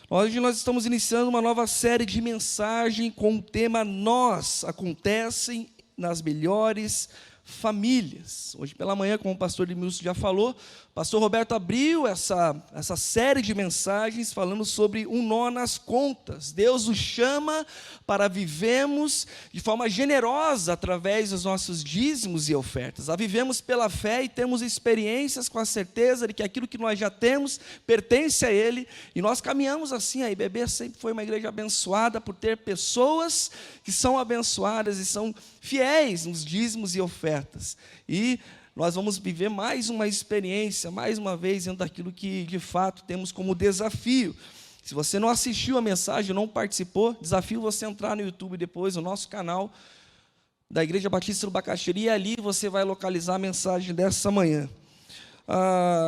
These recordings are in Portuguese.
Hoje nós estamos iniciando uma nova série de mensagem com o tema Nós acontecem nas melhores famílias. Hoje pela manhã, como o pastor Edmilson já falou, o pastor Roberto abriu essa série de mensagens falando sobre um nó nas contas. Deus nos chama para vivemos de forma generosa através dos nossos dízimos e ofertas. A vivemos pela fé e temos experiências com a certeza de que aquilo que nós já temos pertence a Ele. E nós caminhamos assim. A IBB sempre foi uma igreja abençoada por ter pessoas que são abençoadas e são fiéis nos dízimos e ofertas. E nós vamos viver mais uma experiência, mais uma vez, dentro daquilo que, de fato, temos como desafio. Se você não assistiu a mensagem, não participou, desafio você entrar no YouTube depois, no nosso canal da Igreja Batista do Bacaxeri, e ali você vai localizar a mensagem dessa manhã.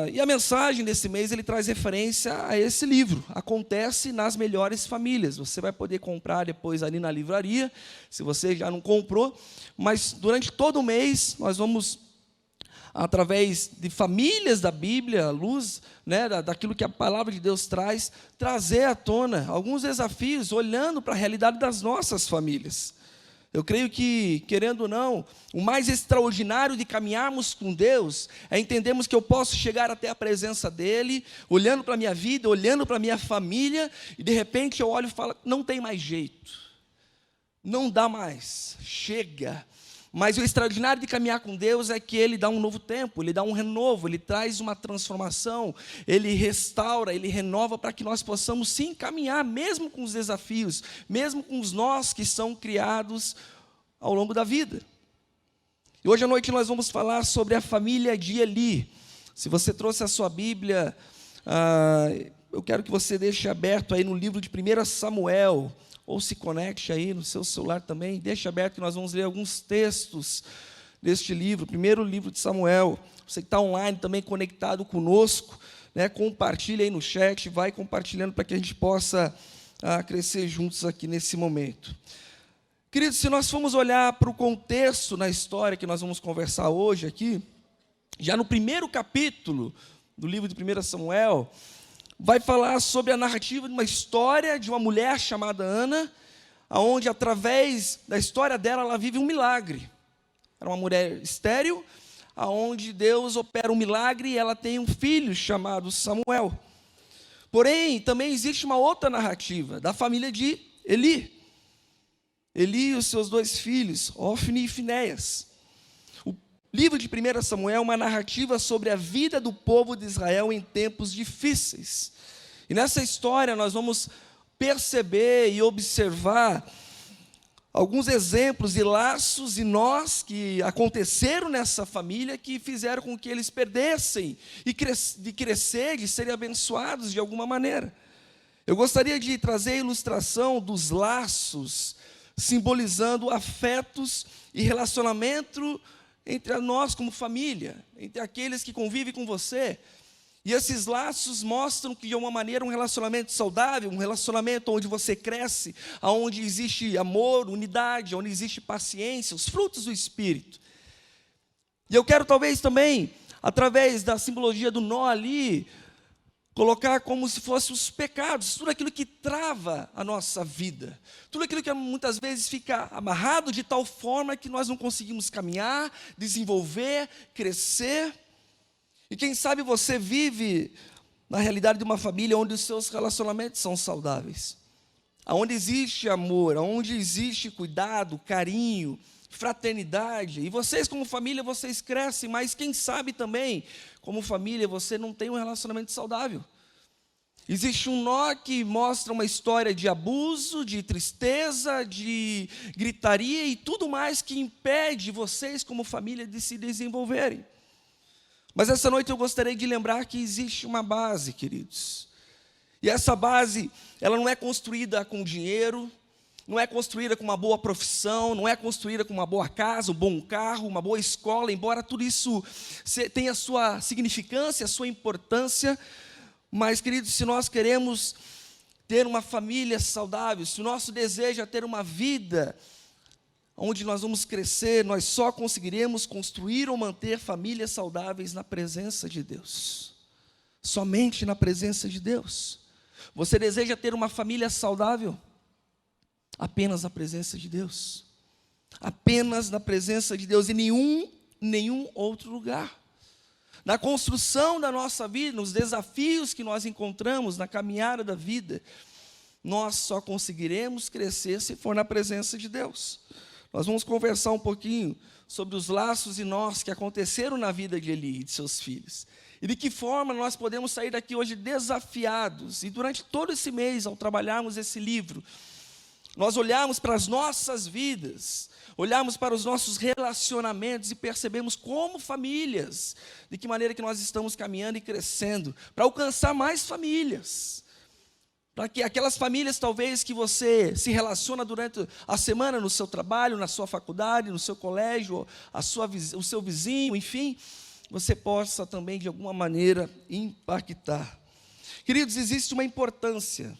E a mensagem desse mês, ele traz referência a esse livro, Acontece nas Melhores Famílias. Você vai poder comprar depois ali na livraria, se você já não comprou, mas durante todo o mês, nós vamos, através de famílias da Bíblia, à luz, né, daquilo que a palavra de Deus traz, trazer à tona alguns desafios, olhando para a realidade das nossas famílias. Eu creio que, querendo ou não, o mais extraordinário de caminharmos com Deus é entendermos que eu posso chegar até a presença dEle, olhando para a minha vida, olhando para a minha família, e de repente eu olho e falo, não tem mais jeito, não dá mais, chega. Mas o extraordinário de caminhar com Deus é que Ele dá um novo tempo, Ele dá um renovo, Ele traz uma transformação, Ele restaura, Ele renova para que nós possamos sim caminhar, mesmo com os desafios, mesmo com os nós que são criados ao longo da vida. E hoje à noite nós vamos falar sobre a família de Eli. Se você trouxe a sua Bíblia, eu quero que você deixe aberto aí no livro de 1 Samuel, ou se conecte aí no seu celular também, deixe aberto que nós vamos ler alguns textos deste livro, primeiro livro de Samuel. Você que está online também conectado conosco, né, compartilha aí no chat, vai compartilhando para que a gente possa crescer juntos aqui nesse momento. Queridos, se nós formos olhar para o contexto na história que nós vamos conversar hoje aqui, já no primeiro capítulo do livro de 1 Samuel, vai falar sobre a narrativa de uma história de uma mulher chamada Ana, onde através da história dela, ela vive um milagre. Era uma mulher estéril, onde Deus opera um milagre e ela tem um filho chamado Samuel. Porém, também existe uma outra narrativa, da família de Eli. Eli e os seus dois filhos, Ofni e Finéias. O livro de 1 Samuel é uma narrativa sobre a vida do povo de Israel em tempos difíceis. E nessa história nós vamos perceber e observar alguns exemplos e laços e nós que aconteceram nessa família que fizeram com que eles perdessem de crescer, de serem abençoados de alguma maneira. Eu gostaria de trazer a ilustração dos laços, simbolizando afetos e relacionamento entre nós como família, entre aqueles que convivem com você. E esses laços mostram que, de uma maneira, um relacionamento saudável, um relacionamento onde você cresce, onde existe amor, unidade, onde existe paciência, os frutos do Espírito. E eu quero talvez também, através da simbologia do nó ali, colocar como se fossem os pecados, tudo aquilo que trava a nossa vida, tudo aquilo que muitas vezes fica amarrado de tal forma que nós não conseguimos caminhar, desenvolver, crescer. E quem sabe você vive na realidade de uma família onde os seus relacionamentos são saudáveis, onde existe amor, onde existe cuidado, carinho, fraternidade. E vocês como família, vocês crescem, mas quem sabe também, como família, você não tem um relacionamento saudável. Existe um nó que mostra uma história de abuso, de tristeza, de gritaria e tudo mais que impede vocês como família de se desenvolverem. Mas essa noite eu gostaria de lembrar que existe uma base, queridos. E essa base, ela não é construída com dinheiro, não é construída com uma boa profissão, não é construída com uma boa casa, um bom carro, uma boa escola, embora tudo isso tenha a sua significância, a sua importância. Mas, queridos, se nós queremos ter uma família saudável, se o nosso desejo é ter uma vida onde nós vamos crescer, nós só conseguiremos construir ou manter famílias saudáveis na presença de Deus. Somente na presença de Deus. Você deseja ter uma família saudável? Apenas na presença de Deus. Apenas na presença de Deus, e nenhum outro lugar. Na construção da nossa vida, nos desafios que nós encontramos na caminhada da vida, nós só conseguiremos crescer se for na presença de Deus. Nós vamos conversar um pouquinho sobre os laços e nós que aconteceram na vida de Eli e de seus filhos. E de que forma nós podemos sair daqui hoje desafiados. E durante todo esse mês, ao trabalharmos esse livro, nós olharmos para as nossas vidas, olharmos para os nossos relacionamentos e percebemos como famílias, de que maneira que nós estamos caminhando e crescendo, para alcançar mais famílias. Para que aquelas famílias, talvez, que você se relaciona durante a semana no seu trabalho, na sua faculdade, no seu colégio, o seu vizinho, enfim, você possa também, de alguma maneira, impactar. Queridos, existe uma importância.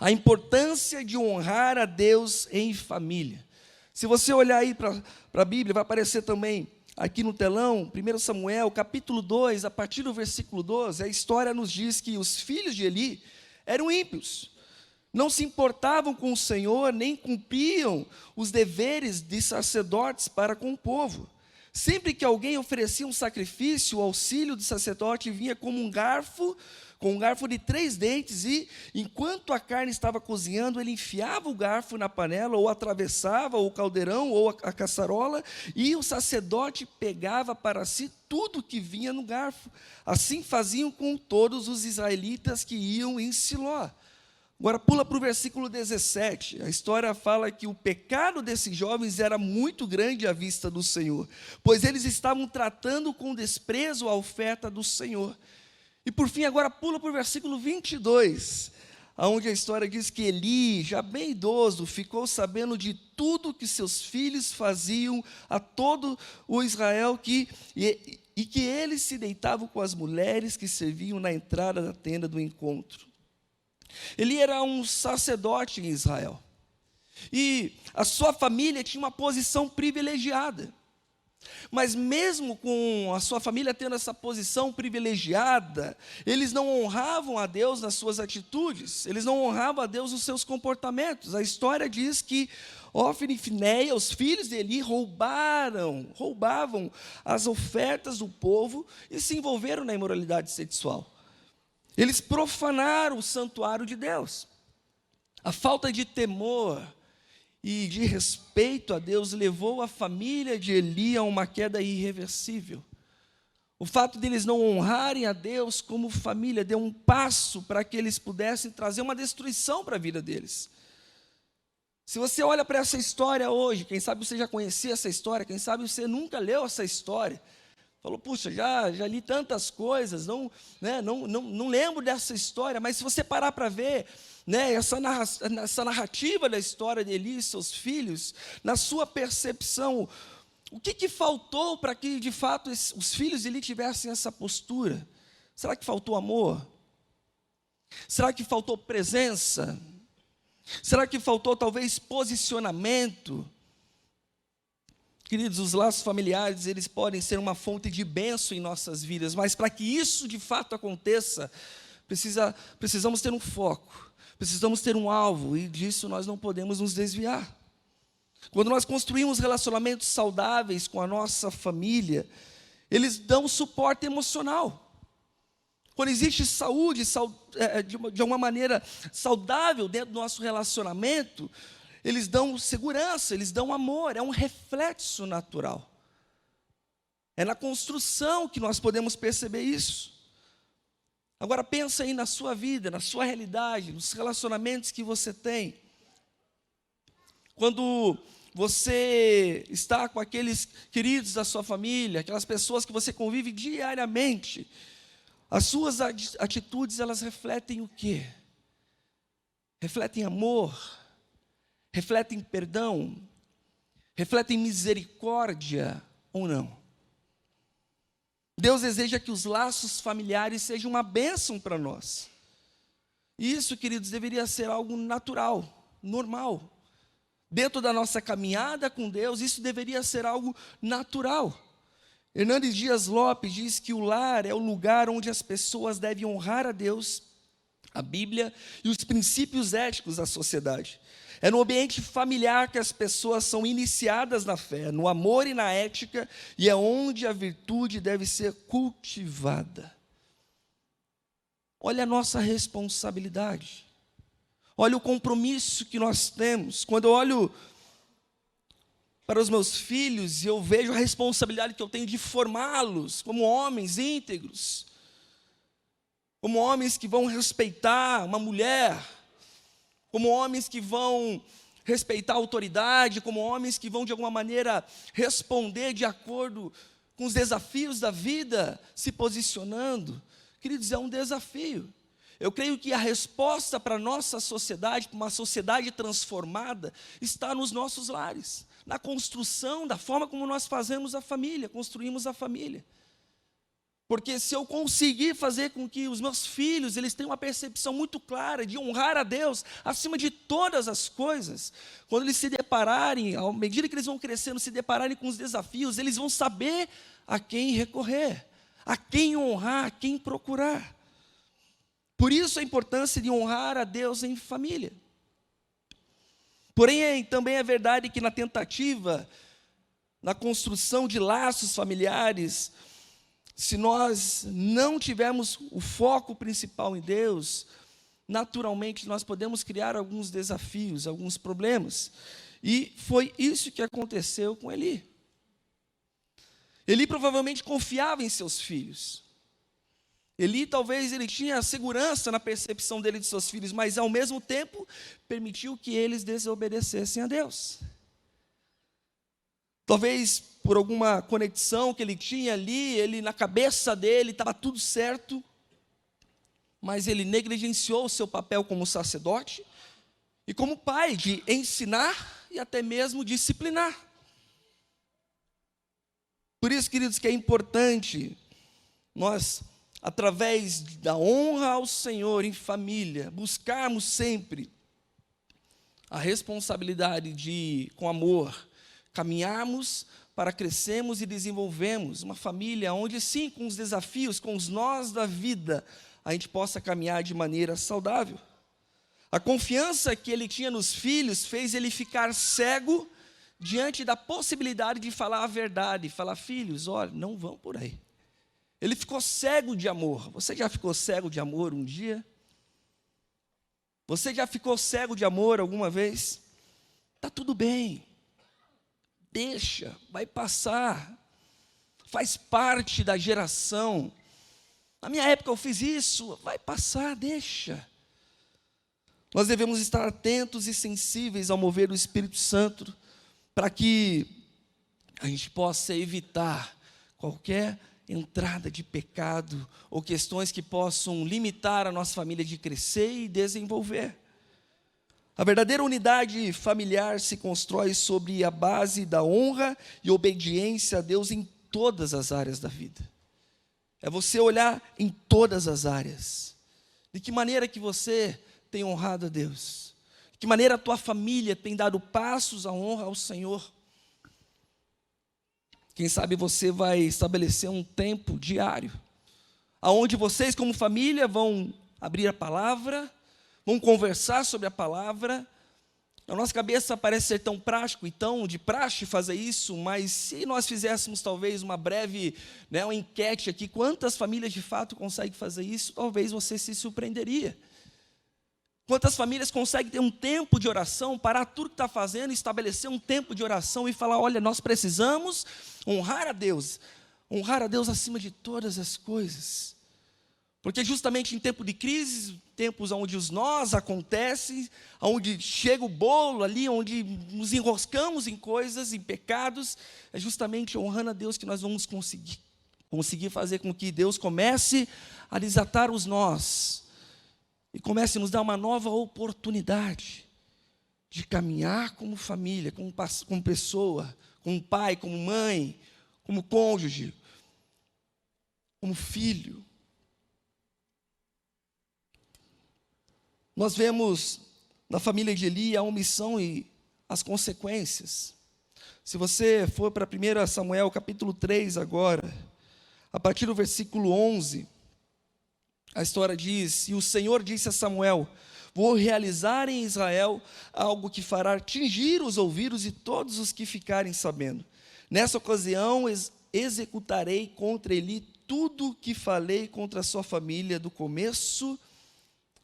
A importância de honrar a Deus em família. Se você olhar aí para a Bíblia, vai aparecer também aqui no telão, 1 Samuel, capítulo 2, a partir do versículo 12, a história nos diz que os filhos de Eli eram ímpios, não se importavam com o Senhor, nem cumpriam os deveres de sacerdotes para com o povo. Sempre que alguém oferecia um sacrifício, o auxílio do sacerdote vinha como com um garfo de 3 dentes, e enquanto a carne estava cozinhando, ele enfiava o garfo na panela, ou atravessava o caldeirão, ou a caçarola, e o sacerdote pegava para si tudo que vinha no garfo. Assim faziam com todos os israelitas que iam em Siló. Agora pula para o versículo 17, a história fala que o pecado desses jovens era muito grande à vista do Senhor, pois eles estavam tratando com desprezo a oferta do Senhor. E por fim, agora pula para o versículo 22, onde a história diz que Eli, já bem idoso, ficou sabendo de tudo que seus filhos faziam a todo o Israel, e que eles se deitavam com as mulheres que serviam na entrada da tenda do encontro. Eli era um sacerdote em Israel, e a sua família tinha uma posição privilegiada. Mas mesmo com a sua família tendo essa posição privilegiada, eles não honravam a Deus nas suas atitudes, eles não honravam a Deus nos seus comportamentos. A história diz que Ofni e Finéia, os filhos de Eli, roubavam as ofertas do povo e se envolveram na imoralidade sexual. Eles profanaram o santuário de Deus. A falta de temor e de respeito a Deus levou a família de Eli a uma queda irreversível. O fato de eles não honrarem a Deus como família deu um passo para que eles pudessem trazer uma destruição para a vida deles. Se você olha para essa história hoje, quem sabe você já conhecia essa história, quem sabe você nunca leu essa história, falou, puxa, já li tantas coisas, não lembro dessa história, mas se você parar para ver, essa narrativa da história de Eli e seus filhos, na sua percepção, o que faltou para que de fato os filhos de Eli tivessem essa postura? Será que faltou amor? Será que faltou presença? Será que faltou talvez posicionamento? Queridos, os laços familiares, eles podem ser uma fonte de bênção em nossas vidas, mas para que isso de fato aconteça, precisamos ter um foco, precisamos ter um alvo, e disso nós não podemos nos desviar. Quando nós construímos relacionamentos saudáveis com a nossa família, eles dão suporte emocional. Quando existe saúde, de uma maneira saudável dentro do nosso relacionamento, eles dão segurança, eles dão amor, é um reflexo natural. É na construção que nós podemos perceber isso. Agora pensa aí na sua vida, na sua realidade, nos relacionamentos que você tem. Quando você está com aqueles queridos da sua família, aquelas pessoas que você convive diariamente, as suas atitudes, elas refletem o quê? Refletem amor, refletem perdão, refletem misericórdia ou não? Deus deseja que os laços familiares sejam uma bênção para nós. E isso, queridos, deveria ser algo natural, normal. Dentro da nossa caminhada com Deus, isso deveria ser algo natural. Hernandes Dias Lopes diz que o lar é o lugar onde as pessoas devem honrar a Deus, a Bíblia e os princípios éticos da sociedade. É no ambiente familiar que as pessoas são iniciadas na fé, no amor e na ética, e é onde a virtude deve ser cultivada. Olha a nossa responsabilidade. Olha o compromisso que nós temos. Quando eu olho para os meus filhos e eu vejo a responsabilidade que eu tenho de formá-los como homens íntegros, como homens que vão respeitar uma mulher, como homens que vão respeitar a autoridade, como homens que vão de alguma maneira responder de acordo com os desafios da vida, se posicionando. Queridos, é um desafio. Eu creio que a resposta para a nossa sociedade, para uma sociedade transformada, está nos nossos lares, na construção da forma como nós fazemos a família, construímos a família. Porque se eu conseguir fazer com que os meus filhos, eles tenham uma percepção muito clara de honrar a Deus acima de todas as coisas, quando eles se depararem, à medida que eles vão crescendo, se depararem com os desafios, eles vão saber a quem recorrer, a quem honrar, a quem procurar. Por isso a importância de honrar a Deus em família. Porém, também é verdade que na tentativa, na construção de laços familiares, se nós não tivermos o foco principal em Deus, naturalmente nós podemos criar alguns desafios, alguns problemas. E foi isso que aconteceu com Eli. Eli provavelmente confiava em seus filhos. Eli talvez ele tinha segurança na percepção dele de seus filhos, mas ao mesmo tempo permitiu que eles desobedecessem a Deus. Talvez por alguma conexão que ele tinha ali, ele na cabeça dele estava tudo certo, mas ele negligenciou o seu papel como sacerdote e como pai de ensinar e até mesmo disciplinar. Por isso, queridos, que é importante nós, através da honra ao Senhor em família, buscarmos sempre a responsabilidade de, com amor, caminharmos para crescermos e desenvolvermos uma família onde sim, com os desafios, com os nós da vida, a gente possa caminhar de maneira saudável. A confiança que ele tinha nos filhos fez ele ficar cego diante da possibilidade de falar a verdade, falar: filhos, olha, não vão por aí. Ele ficou cego de amor. Você já ficou cego de amor um dia? Você já ficou cego de amor alguma vez? Está tudo bem. Deixa, vai passar. Faz parte da geração. Na minha época eu fiz isso, vai passar, deixa. Nós devemos estar atentos e sensíveis ao mover do Espírito Santo, para que a gente possa evitar qualquer entrada de pecado ou questões que possam limitar a nossa família de crescer e desenvolver. A verdadeira unidade familiar se constrói sobre a base da honra e obediência a Deus em todas as áreas da vida. É você olhar em todas as áreas. De que maneira que você tem honrado a Deus? De que maneira a tua família tem dado passos à honra ao Senhor? Quem sabe você vai estabelecer um tempo diário, onde vocês como família vão abrir a palavra, vão conversar sobre a palavra. Na nossa cabeça parece ser tão prático e tão de praxe fazer isso, mas se nós fizéssemos talvez uma breve, uma enquete aqui, quantas famílias de fato conseguem fazer isso, talvez você se surpreenderia. Quantas famílias conseguem ter um tempo de oração, parar tudo que está fazendo, estabelecer um tempo de oração e falar: olha, nós precisamos honrar a Deus acima de todas as coisas. Porque justamente em tempo de crise, tempos onde os nós acontecem, onde chega o bolo ali, onde nos enroscamos em coisas, em pecados, é justamente honrando a Deus que nós vamos conseguir fazer com que Deus comece a desatar os nós e comece a nos dar uma nova oportunidade de caminhar como família, como pessoa, como pai, como mãe, como cônjuge, como filho. Nós vemos na família de Eli a omissão e as consequências. Se você for para 1 Samuel capítulo 3 agora, a partir do versículo 11, A história diz: e o Senhor disse a Samuel: vou realizar em Israel algo que fará tingir os ouvidos de todos os que ficarem sabendo. Nessa ocasião executarei contra ele tudo o que falei contra a sua família, do começo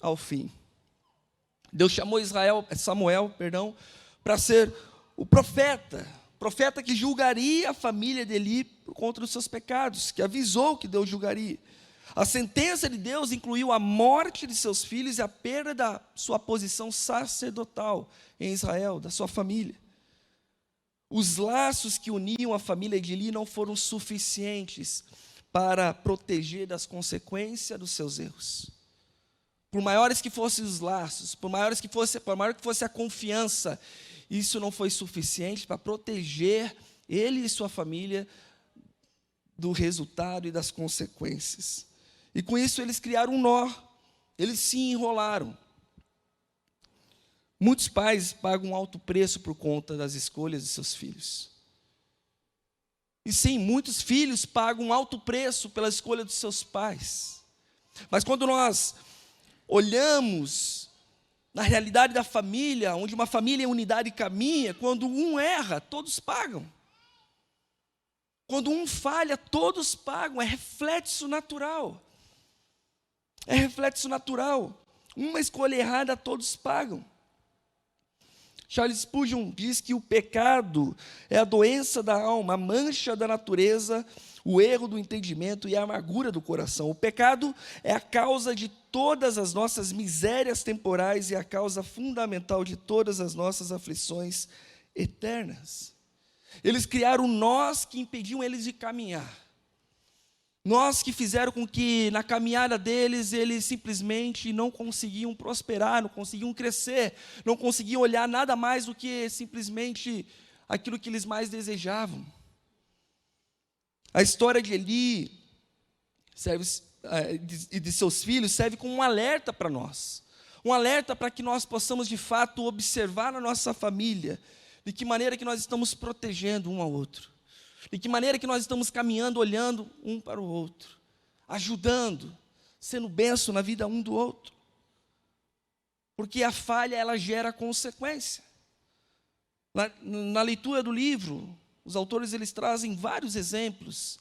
ao fim. Deus chamou Samuel, para ser o profeta que julgaria a família de Eli contra os seus pecados, que avisou que Deus julgaria. A sentença de Deus incluiu a morte de seus filhos e a perda da sua posição sacerdotal em Israel, da sua família. Os laços que uniam a família de Eli não foram suficientes para proteger das consequências dos seus erros. Por maiores que fossem os laços, por maior que fosse a confiança, isso não foi suficiente para proteger ele e sua família do resultado e das consequências. E com isso eles criaram um nó, eles se enrolaram. Muitos pais pagam um alto preço por conta das escolhas de seus filhos. E sim, muitos filhos pagam um alto preço pela escolha dos seus pais. Mas quando nós olhamos na realidade da família, onde uma família em unidade caminha, quando um erra, todos pagam. Quando um falha, todos pagam, é reflexo natural. É reflexo natural. Uma escolha errada, todos pagam. Charles Spurgeon diz que o pecado é a doença da alma, a mancha da natureza, o erro do entendimento e a amargura do coração. O pecado é a causa de todas as nossas misérias temporais e a causa fundamental de todas as nossas aflições eternas. Eles criaram nós que impediam eles de caminhar. Nós que fizeram com que na caminhada deles, eles simplesmente não conseguiam prosperar, não conseguiam crescer, não conseguiam olhar nada mais do que simplesmente aquilo que eles mais desejavam. A história de Eli e de seus filhos serve como um alerta para nós. Um alerta para que nós possamos de fato observar na nossa família de que maneira que nós estamos protegendo um ao outro. De que maneira que nós estamos caminhando, olhando um para o outro, ajudando, sendo bênção na vida um do outro. Porque a falha, ela gera consequência. Na leitura do livro, os autores eles trazem vários exemplos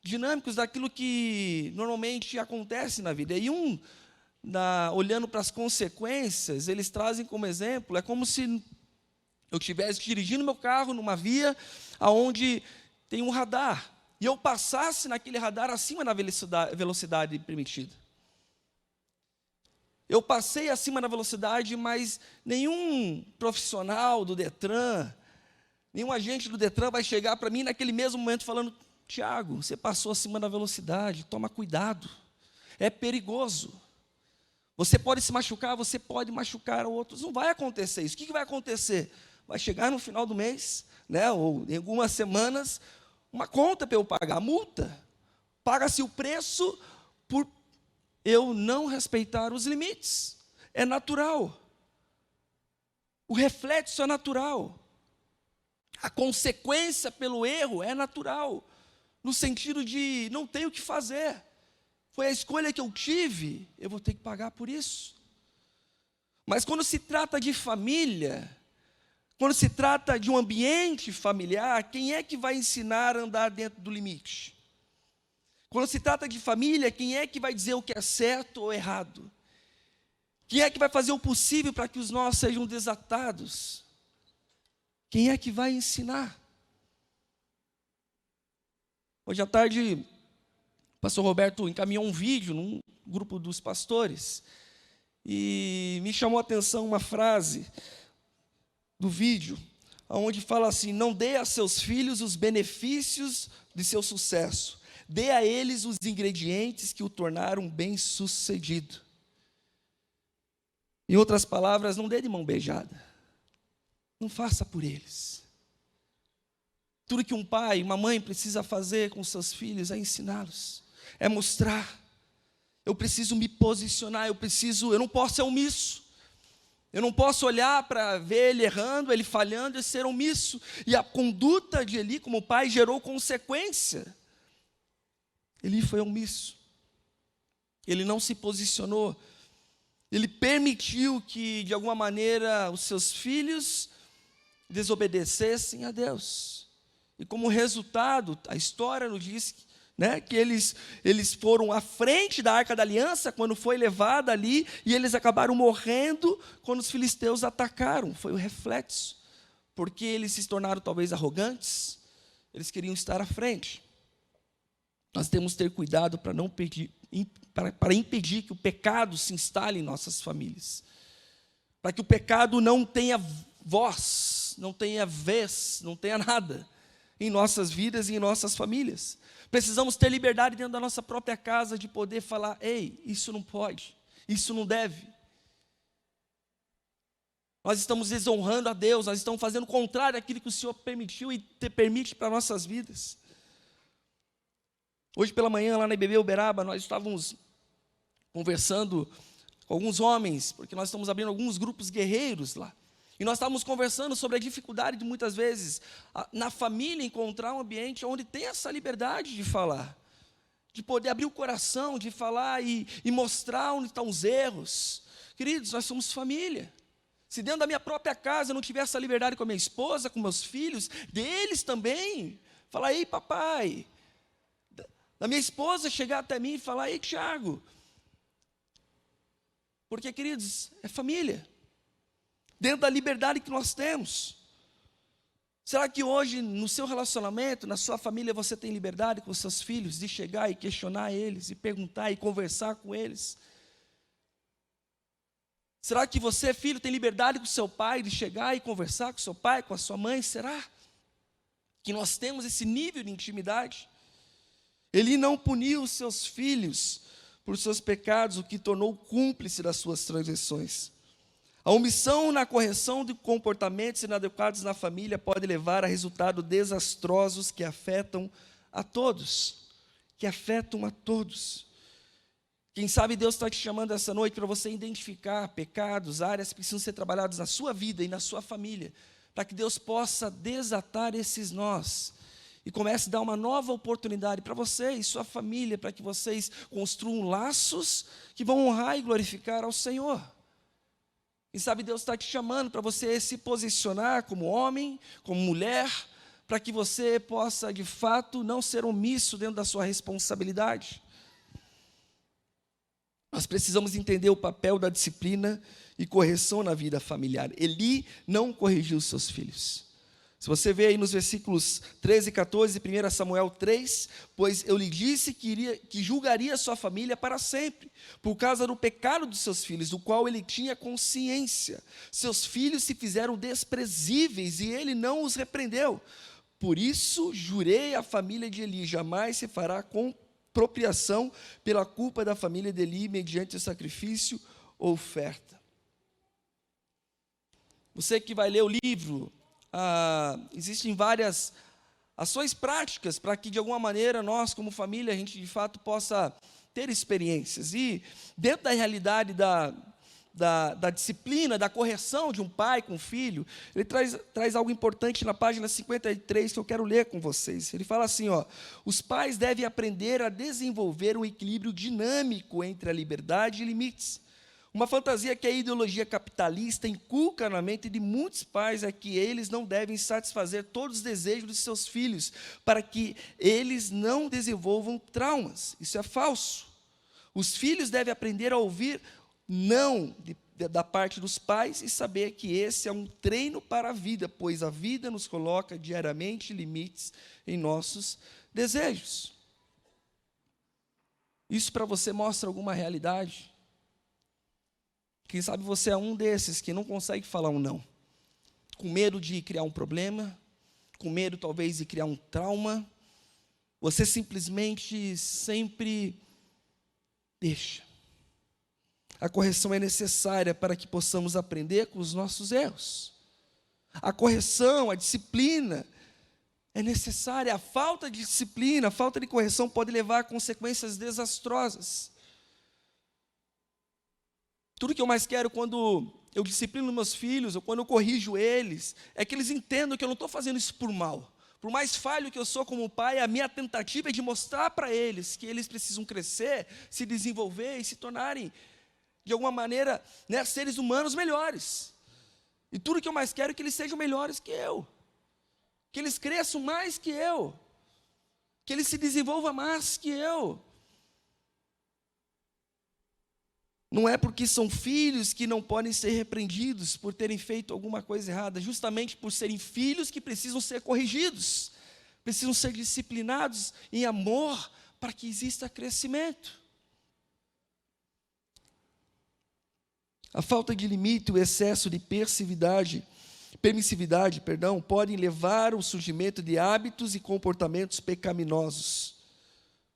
dinâmicos daquilo que normalmente acontece na vida. E olhando para as consequências, eles trazem como exemplo, é como se eu estivesse dirigindo meu carro numa via onde tem um radar, e eu passasse naquele radar acima da velocidade permitida. Eu passei acima da velocidade, mas nenhum profissional do Detran, nenhum agente do Detran vai chegar para mim naquele mesmo momento falando: Tiago, você passou acima da velocidade, toma cuidado, é perigoso. Você pode se machucar, você pode machucar outros. Não vai acontecer isso. O que vai acontecer? Vai chegar no final do mês, ou em algumas semanas, uma conta para eu pagar, multa. Paga-se o preço por eu não respeitar os limites. É natural. O reflexo é natural. A consequência pelo erro é natural. No sentido de não tenho o que fazer. Foi a escolha que eu tive, eu vou ter que pagar por isso. Mas quando se trata de família, quando se trata de um ambiente familiar, quem é que vai ensinar a andar dentro do limite? Quando se trata de família, quem é que vai dizer o que é certo ou errado? Quem é que vai fazer o possível para que os nós sejam desatados? Quem é que vai ensinar? Hoje à tarde, o pastor Roberto encaminhou um vídeo num grupo dos pastores e me chamou a atenção uma frase do vídeo, onde fala assim: não dê a seus filhos os benefícios de seu sucesso, dê a eles os ingredientes que o tornaram bem-sucedido. Em outras palavras, não dê de mão beijada, não faça por eles. Tudo que um pai, uma mãe precisa fazer com seus filhos é ensiná-los, é mostrar. Eu preciso me posicionar, eu não posso ser omisso. Eu não posso olhar para ver ele errando, ele falhando e ser omisso. E a conduta de Eli como pai gerou consequência. Eli foi omisso. Ele não se posicionou. Ele permitiu que, de alguma maneira, os seus filhos desobedecessem a Deus. E como resultado, a história nos diz, né, que eles foram à frente da Arca da Aliança quando foi levada ali, e eles acabaram morrendo quando os filisteus atacaram. Foi o reflexo, porque eles se tornaram talvez arrogantes, eles queriam estar à frente. Nós temos que ter cuidado para não para impedir que o pecado se instale em nossas famílias, para que o pecado não tenha voz, não tenha vez, não tenha nada em nossas vidas e em nossas famílias. Precisamos ter liberdade dentro da nossa própria casa de poder falar: ei, isso não pode, isso não deve. Nós estamos desonrando a Deus, nós estamos fazendo o contrário daquilo que o Senhor permitiu e permite para nossas vidas. Hoje pela manhã, lá na IBB Uberaba, nós estávamos conversando com alguns homens, porque nós estamos abrindo alguns grupos guerreiros lá. E nós estávamos conversando sobre a dificuldade de muitas vezes, na família, encontrar um ambiente onde tem essa liberdade de falar, de poder abrir o coração, de falar e mostrar onde estão os erros. Queridos, nós somos família. Se dentro da minha própria casa eu não tiver essa liberdade com a minha esposa, com meus filhos, deles também, falar: ei, papai. Da minha esposa chegar até mim e falar: ei, Tiago. Porque, queridos, é família. Dentro da liberdade que nós temos. Será que hoje, no seu relacionamento, na sua família, você tem liberdade com os seus filhos de chegar e questionar eles, e perguntar e conversar com eles? Será que você, filho, tem liberdade com o seu pai de chegar e conversar com o seu pai, com a sua mãe? Será que nós temos esse nível de intimidade? Ele não puniu os seus filhos por seus pecados, o que tornou cúmplice das suas transgressões. A omissão na correção de comportamentos inadequados na família pode levar a resultados desastrosos que afetam a todos. Quem sabe Deus está te chamando essa noite para você identificar pecados, áreas que precisam ser trabalhadas na sua vida e na sua família, para que Deus possa desatar esses nós e comece a dar uma nova oportunidade para você e sua família, para que vocês construam laços que vão honrar e glorificar ao Senhor. E sabe, Deus está te chamando para você se posicionar como homem, como mulher, para que você possa, de fato, não ser omisso dentro da sua responsabilidade. Nós precisamos entender o papel da disciplina e correção na vida familiar. Eli não corrigiu os seus filhos. Se você vê aí nos versículos 13 e 14, 1 Samuel 3, pois eu lhe disse que julgaria sua família para sempre, por causa do pecado dos seus filhos, do qual ele tinha consciência. Seus filhos se fizeram desprezíveis e ele não os repreendeu. Por isso jurei à família de Eli, jamais se fará compropriação pela culpa da família de Eli, mediante o sacrifício ou oferta. Você que vai ler o livro, existem várias ações práticas para que, de alguma maneira, nós, como família, a gente, de fato, possa ter experiências. E, dentro da realidade da disciplina, da correção de um pai com um filho, ele traz algo importante na página 53, que eu quero ler com vocês. Ele fala assim, os pais devem aprender a desenvolver um equilíbrio dinâmico entre a liberdade e limites. Uma fantasia que a ideologia capitalista inculca na mente de muitos pais é que eles não devem satisfazer todos os desejos de seus filhos, para que eles não desenvolvam traumas. Isso é falso. Os filhos devem aprender a ouvir não da parte dos pais e saber que esse é um treino para a vida, pois a vida nos coloca diariamente limites em nossos desejos. Isso para você mostra alguma realidade? Quem sabe você é um desses que não consegue falar um não, com medo de criar um problema, com medo talvez de criar um trauma. Você simplesmente sempre deixa. A correção é necessária para que possamos aprender com os nossos erros. A correção, a disciplina é necessária. A falta de disciplina, a falta de correção pode levar a consequências desastrosas. Tudo que eu mais quero quando eu disciplino meus filhos, ou quando eu corrijo eles, é que eles entendam que eu não estou fazendo isso por mal, Por mais falho que eu sou como pai, a minha tentativa é de mostrar para eles que eles precisam crescer, se desenvolver e se tornarem, de alguma maneira, né, seres humanos melhores. E tudo que eu mais quero é que eles sejam melhores que eu. Que eles cresçam mais que eu. Que eles se desenvolvam mais que eu. Não é porque são filhos que não podem ser repreendidos por terem feito alguma coisa errada, justamente por serem filhos que precisam ser corrigidos, precisam ser disciplinados em amor para que exista crescimento. A falta de limite, o excesso de permissividade, podem levar ao surgimento de hábitos e comportamentos pecaminosos.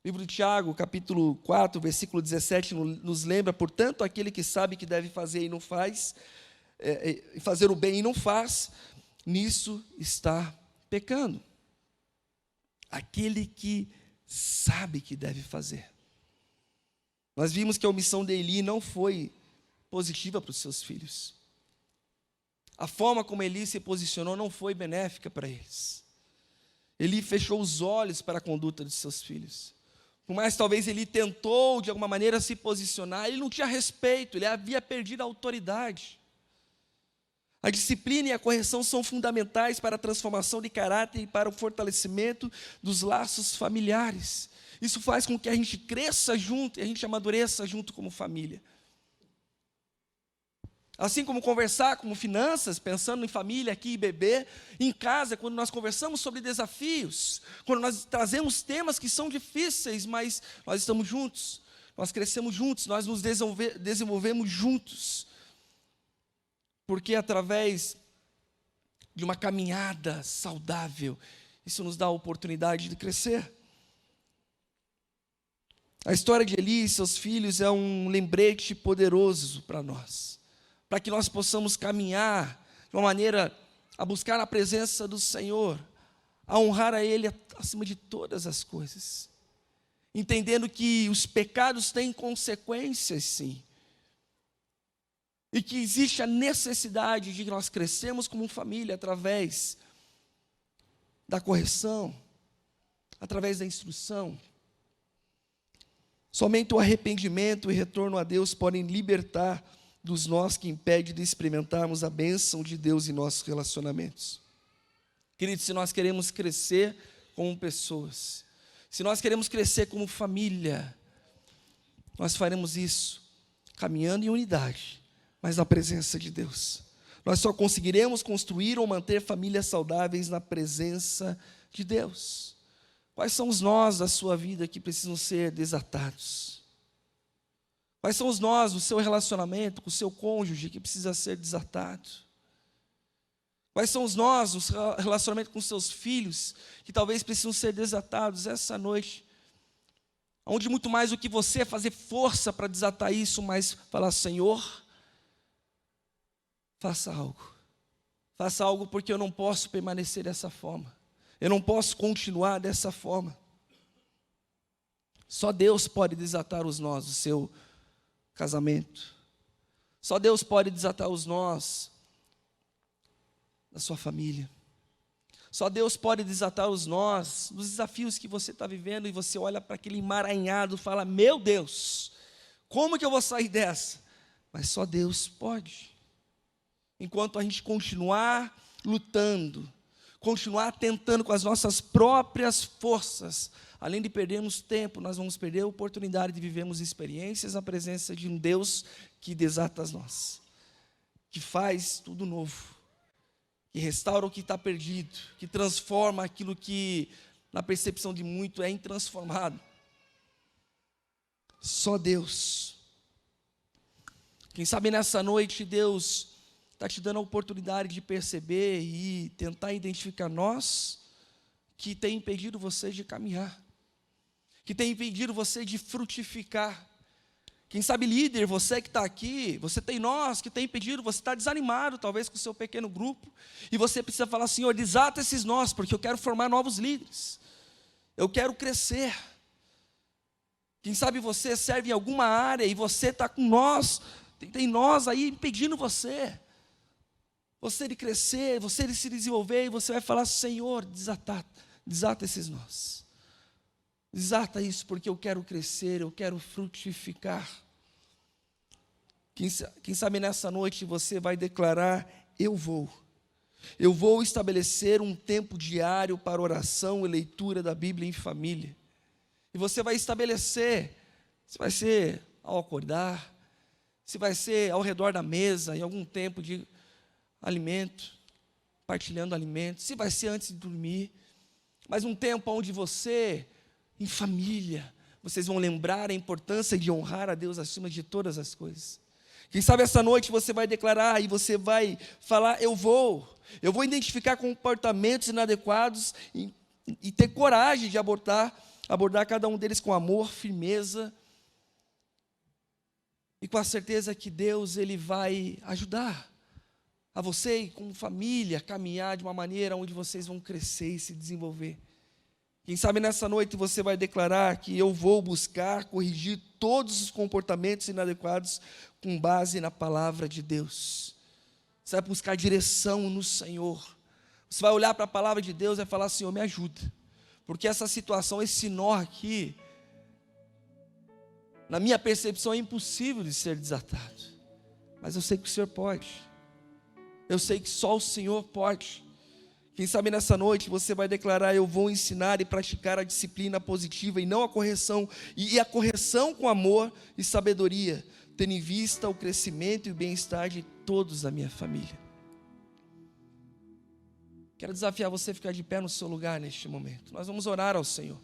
O livro de Tiago, capítulo 4, versículo 17, nos lembra: portanto, aquele que sabe que deve fazer e não faz, fazer o bem e não faz, nisso está pecando. Aquele que sabe que deve fazer. Nós vimos que a omissão de Eli não foi positiva para os seus filhos. A forma como Eli se posicionou não foi benéfica para eles. Eli fechou os olhos para a conduta de seus filhos. Por mais talvez ele tentou de alguma maneira se posicionar, ele não tinha respeito, ele havia perdido a autoridade. A disciplina e a correção são fundamentais para a transformação de caráter e para o fortalecimento dos laços familiares. Isso faz com que a gente cresça junto e a gente amadureça junto como família. Assim como conversar como finanças, pensando em família aqui e bebê, em casa, quando nós conversamos sobre desafios, quando nós trazemos temas que são difíceis, mas nós estamos juntos, nós crescemos juntos, nós nos desenvolvemos juntos. Porque através de uma caminhada saudável, isso nos dá a oportunidade de crescer. A história de Eli e seus filhos é um lembrete poderoso para nós, para que nós possamos caminhar de uma maneira a buscar a presença do Senhor, a honrar a Ele acima de todas as coisas, entendendo que os pecados têm consequências, sim, e que existe a necessidade de nós crescermos como família através da correção, através da instrução. Somente o arrependimento e retorno a Deus podem libertar dos nós que impede de experimentarmos a bênção de Deus em nossos relacionamentos. Queridos, se nós queremos crescer como pessoas, se nós queremos crescer como família, nós faremos isso caminhando em unidade, mas na presença de Deus. Nós só conseguiremos construir ou manter famílias saudáveis na presença de Deus. Quais são os nós da sua vida que precisam ser desatados? Quais são os nós do seu relacionamento com o seu cônjuge que precisa ser desatado? Quais são os nós do seu relacionamento com os seus filhos que talvez precisam ser desatados essa noite? Onde muito mais do que você fazer força para desatar isso, mas falar: Senhor, faça algo. Faça algo, porque eu não posso permanecer dessa forma. Eu não posso continuar dessa forma. Só Deus pode desatar os nós do seu casamento. Só Deus pode desatar os nós da sua família. Só Deus pode desatar os nós dos desafios que você está vivendo e você olha para aquele emaranhado e fala: meu Deus, como que eu vou sair dessa? Mas só Deus pode. Enquanto a gente continuar lutando, continuar tentando com as nossas próprias forças, além de perdermos tempo, nós vamos perder a oportunidade de vivermos experiências na presença de um Deus que desata as nós, que faz tudo novo, que restaura o que está perdido, que transforma aquilo que, na percepção de muito, é intransformado. Só Deus. Quem sabe nessa noite Deus está te dando a oportunidade de perceber e tentar identificar nós que tem impedido você de caminhar, que tem impedido você de frutificar. Quem sabe, líder, você que está aqui, você tem nós que tem impedido, você está desanimado talvez com o seu pequeno grupo, e você precisa falar: Senhor, desata esses nós, porque eu quero formar novos líderes, eu quero crescer. Quem sabe você serve em alguma área e você está com nós, tem nós aí impedindo você. você de crescer, você de se desenvolver, e você vai falar: Senhor, desata esses nós. Desata isso, porque eu quero crescer, eu quero frutificar. Quem sabe nessa noite você vai declarar: eu vou estabelecer um tempo diário para oração e leitura da Bíblia em família. E você vai estabelecer, se vai ser ao acordar, se vai ser ao redor da mesa, em algum tempo de alimento, partilhando alimento, se vai ser antes de dormir, mas um tempo onde você, em família, vocês vão lembrar a importância de honrar a Deus acima de todas as coisas. Quem sabe essa noite você vai declarar e você vai falar: eu vou identificar comportamentos inadequados e ter coragem de abordar cada um deles com amor, firmeza, e com a certeza que Deus, Ele vai ajudar a você e como família caminhar de uma maneira onde vocês vão crescer e se desenvolver. Quem sabe nessa noite você vai declarar que eu vou buscar corrigir todos os comportamentos inadequados com base na palavra de Deus. Você vai buscar direção no Senhor. Você vai olhar para a palavra de Deus e vai falar: Senhor, me ajuda. Porque essa situação, esse nó aqui, na minha percepção é impossível de ser desatado. Mas eu sei que o Senhor pode. Eu sei que só o Senhor pode. Quem sabe nessa noite você vai declarar: eu vou ensinar e praticar a disciplina positiva e não a correção, e a correção com amor e sabedoria, tendo em vista o crescimento e o bem-estar de todos da minha família. Quero desafiar você a ficar de pé no seu lugar neste momento. Nós vamos orar ao Senhor.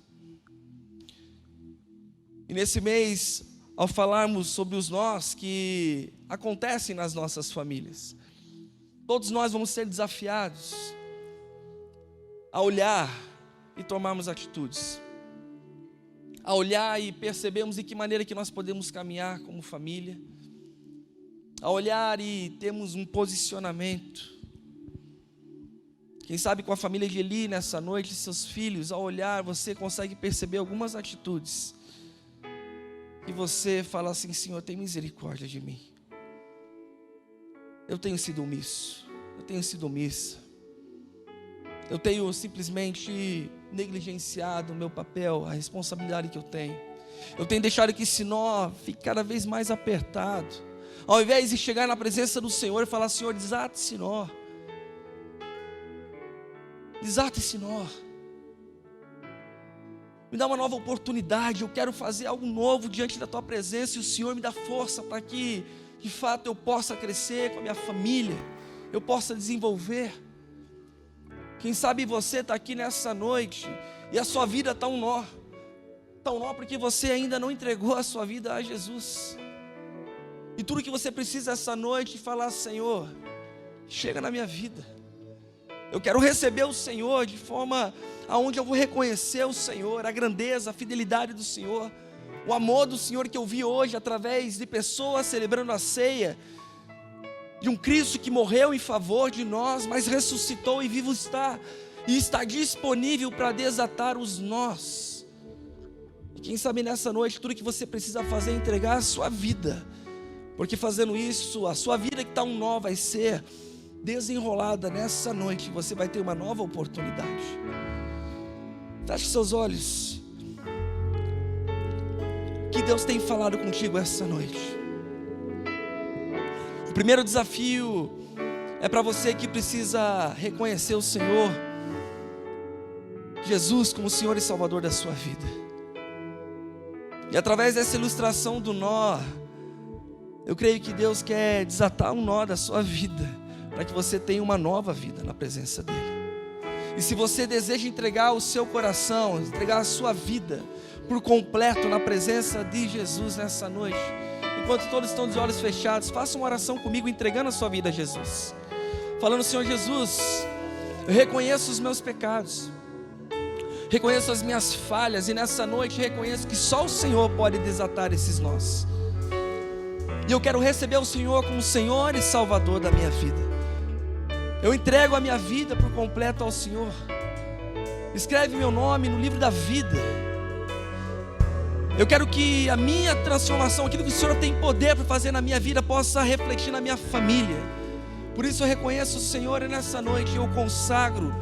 E nesse mês, ao falarmos sobre os nós que acontecem nas nossas famílias, todos nós vamos ser desafiados a olhar e tomarmos atitudes, a olhar e percebermos de que maneira que nós podemos caminhar como família, a olhar e termos um posicionamento. Quem sabe com a família de Eli nessa noite, seus filhos, ao olhar você consegue perceber algumas atitudes, e você fala assim: Senhor, tem misericórdia de mim, eu tenho sido omisso, eu tenho sido omissa, eu tenho simplesmente negligenciado o meu papel, a responsabilidade que eu tenho deixado que esse nó fique cada vez mais apertado, ao invés de chegar na presença do Senhor e falar: Senhor, desata esse nó, me dá uma nova oportunidade, eu quero fazer algo novo diante da Tua presença, e o Senhor me dá força para que de fato eu possa crescer com a minha família, eu possa desenvolver. Quem sabe você está aqui nessa noite e a sua vida está um nó porque você ainda não entregou a sua vida a Jesus. E tudo que você precisa essa noite é falar: Senhor, chega na minha vida. Eu quero receber o Senhor de forma aonde eu vou reconhecer o Senhor, a grandeza, a fidelidade do Senhor, o amor do Senhor que eu vi hoje através de pessoas celebrando a ceia, de um Cristo que morreu em favor de nós, mas ressuscitou e vivo está, e está disponível para desatar os nós. E quem sabe nessa noite tudo que você precisa fazer é entregar a sua vida, porque fazendo isso, a sua vida que está um nó vai ser desenrolada nessa noite, você vai ter uma nova oportunidade. Feche seus olhos. O que Deus tem falado contigo essa noite? O primeiro desafio é para você que precisa reconhecer o Senhor Jesus como Senhor e Salvador da sua vida. E através dessa ilustração do nó, eu creio que Deus quer desatar um nó da sua vida, para que você tenha uma nova vida na presença dEle. E se você deseja entregar o seu coração, entregar a sua vida por completo na presença de Jesus nessa noite, enquanto todos estão de olhos fechados, faça uma oração comigo entregando a sua vida a Jesus, falando: Senhor Jesus, eu reconheço os meus pecados, reconheço as minhas falhas, e nessa noite reconheço que só o Senhor pode desatar esses nós, e eu quero receber o Senhor como Senhor e Salvador da minha vida. Eu entrego a minha vida por completo ao Senhor. Escreve meu nome no livro da vida. Eu quero que a minha transformação, aquilo que o Senhor tem poder para fazer na minha vida, possa refletir na minha família, Por isso eu reconheço o Senhor e nessa noite eu consagro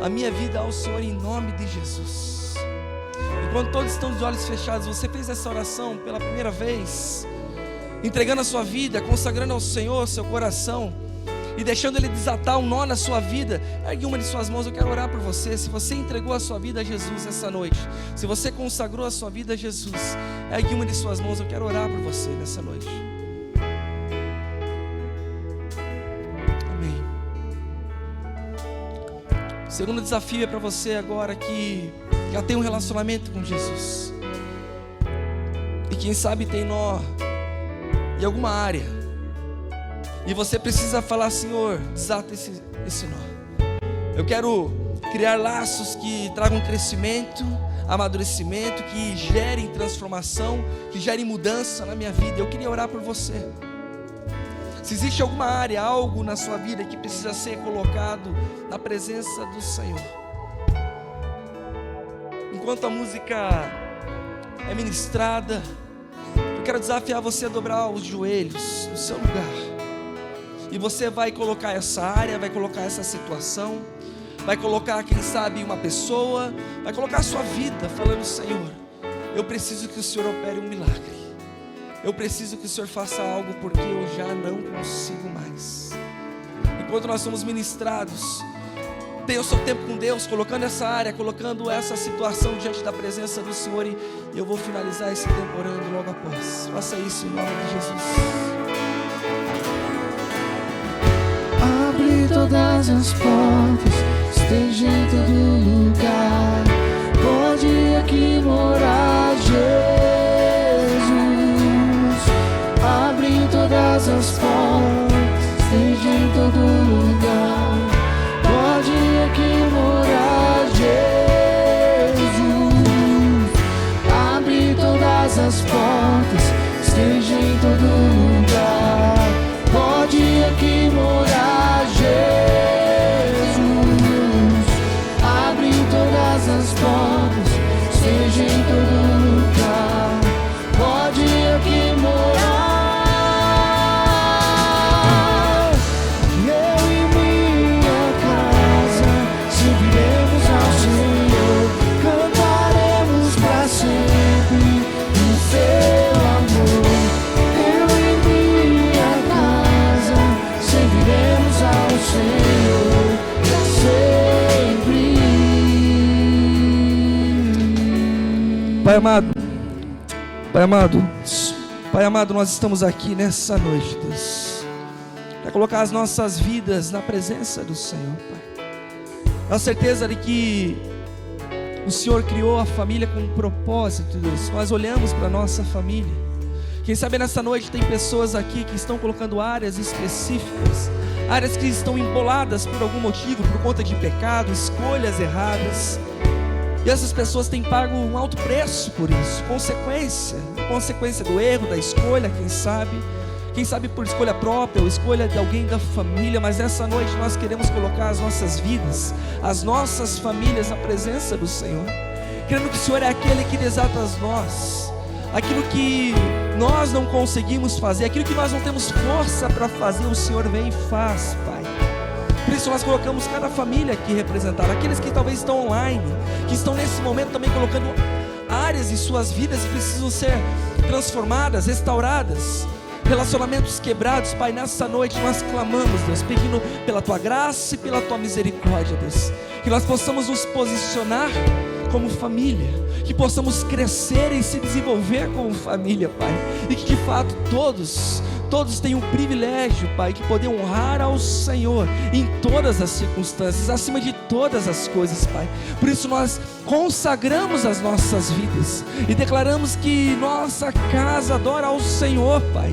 a minha vida ao Senhor em nome de Jesus. Enquanto todos estão de olhos fechados, você fez essa oração pela primeira vez, entregando a sua vida, consagrando ao Senhor seu coração e deixando Ele desatar um nó na sua vida. Ergue uma de suas mãos, eu quero orar por você. Se você entregou a sua vida a Jesus essa noite, se você consagrou a sua vida a Jesus, ergue uma de suas mãos, eu quero orar por você nessa noite. Amém. O segundo desafio é para você agora que já tem um relacionamento com Jesus e quem sabe tem nó em alguma área, e você precisa falar: Senhor, desata esse nó. Eu quero criar laços que tragam crescimento, amadurecimento, que gerem transformação, que gerem mudança na minha vida. Eu queria orar por você. Se existe alguma área, algo na sua vida que precisa ser colocado na presença do Senhor, enquanto a música é ministrada, eu quero desafiar você a dobrar os joelhos no seu lugar. E você vai colocar essa área, vai colocar essa situação, vai colocar, quem sabe, uma pessoa, vai colocar a sua vida, falando: Senhor, eu preciso que o Senhor opere um milagre. Eu preciso que o Senhor faça algo, porque eu já não consigo mais. Enquanto nós somos ministrados, tenha o seu tempo com Deus, colocando essa área, colocando essa situação diante da presença do Senhor. E eu vou finalizar esse tempo orando logo após. Faça isso em nome de Jesus. Abre todas as portas, esteja em todo lugar. Pode aqui morar Jesus. Abre todas as portas, esteja em todo lugar. Pode aqui morar Jesus. Abre todas as portas, esteja em todo lugar. Pode aqui morar Jesus. Abre todas as portas, esteja em todo lugar. Pode aqui morar. Eu e minha casa serviremos ao Senhor. Cantaremos pra sempre o seu amor. Eu e minha casa serviremos ao Senhor sempre. Pai amado, Pai amado, Pai amado, nós estamos aqui nessa noite, Deus, para colocar as nossas vidas na presença do Senhor, Pai. A certeza de que o Senhor criou a família com um propósito, Deus. Nós olhamos para a nossa família. Quem sabe nessa noite tem pessoas aqui que estão colocando áreas específicas, áreas que estão emboladas por algum motivo, por conta de pecado, escolhas erradas. E essas pessoas têm pago um alto preço por isso, consequência do erro, da escolha, quem sabe por escolha própria ou escolha de alguém da família. Mas nessa noite nós queremos colocar as nossas vidas, as nossas famílias na presença do Senhor, crendo que o Senhor é aquele que desata as nós, aquilo que nós não conseguimos fazer, aquilo que nós não temos força para fazer, o Senhor vem e faz, Pai. Por isso nós colocamos cada família aqui representada, aqueles que talvez estão online, que estão nesse momento também colocando áreas em suas vidas que precisam ser transformadas, restauradas, relacionamentos quebrados. Pai, nessa noite nós clamamos, Deus, pedindo pela Tua graça e pela Tua misericórdia, Deus, que nós possamos nos posicionar como família, que possamos crescer e se desenvolver como família, Pai, e que de fato todos têm um privilégio, Pai, de poder honrar ao Senhor em todas as circunstâncias, acima de todas as coisas, Pai. Por isso nós consagramos as nossas vidas e declaramos que nossa casa adora ao Senhor, Pai.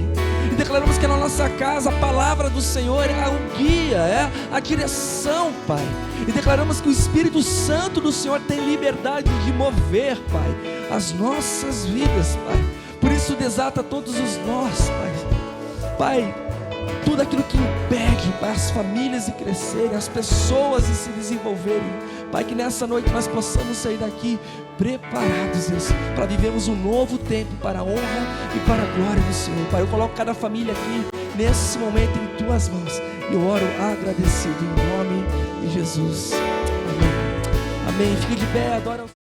E declaramos que na nossa casa a palavra do Senhor é o guia, é a direção, Pai. E declaramos que o Espírito Santo do Senhor tem liberdade de mover, Pai, as nossas vidas, Pai. Por isso desata todos os nós, Pai. Pai, tudo aquilo que impede, Pai, as famílias de crescerem, as pessoas de se desenvolverem, Pai, que nessa noite nós possamos sair daqui preparados, Deus, para vivermos um novo tempo para a honra e para a glória do Senhor. Pai, eu coloco cada família aqui nesse momento em tuas mãos. Eu oro agradecido em nome de Jesus. Amém. Amém. Fique de pé, adora.